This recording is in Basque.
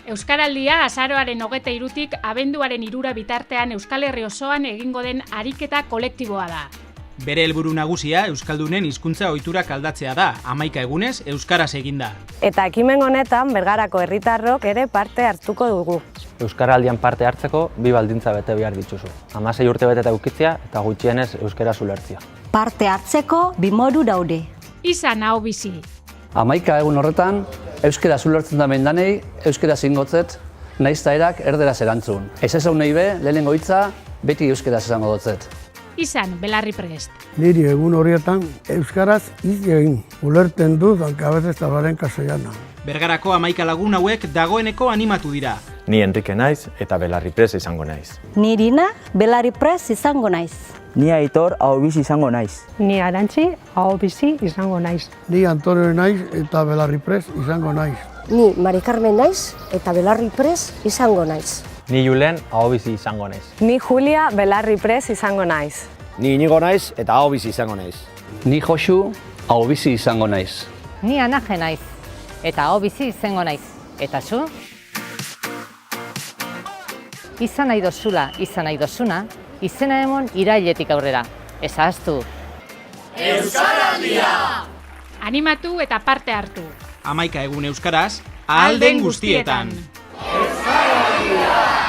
Euskaraldia azaroaren 23tik abenduaren 3 bitartean Euskal Herri osoan egingo den ariketa kolektiboa da. Bere helburu nagusia euskaldunen hizkuntza ohiturak aldatzea da, 11 egunez euskaraz eginda. Eta ekimen honetan Bergarako herritarrok ere parte hartuko dugu. Euskaraldian parte hartzeko 2 baldintza bete behar dituzu. 16 urte beteta edukitzea eta gutxienez euskaraz ulertzea. Parte hartzeko 2 modu daude. Izan hau bizi. 11 egun horretan, euskaraz ulertzen da mendanei, euskaraz ingotzet, nahiz ta erak erderaz erantzun. Ez ezaun nahi be, lehenengo hitza, beti euskaraz esango dotzet. Izan Belarri Prest. Niri egun horietan euskaraz hitz egin, ulertzen dut ankabez tablaren castellana. Bergarako 11 lagun hauek dagoeneko animatu dira. Ni Enrique naiz eta Belarri Prest izango naiz. Nirina Belarri Prest izango naiz. Ni Aitor ahobizi izango naiz. Ni Arantzi ahobizi izango naiz. Ni Antonio naiz eta Belarri Prest izango naiz. Ni Mari Carmen naiz eta Belarri Prest izango naiz. Ni Julen ahobizi izango naiz. Ni Julia Belarri Prest izango naiz. Ni Inigo naiz eta ahobizi izango naiz. Ni Josu ahobizi izango naiz. Ni Anaje naiz eta ahobizi izango naiz. Eta zu? Izan nahi dozula, izan nahi dozuna, izena emon irailetik aurrera. Ez ahaztu. Euskaraldia! Animatu eta parte hartu. 11 egun euskaraz, ahal den guztietan. Euskaraldia!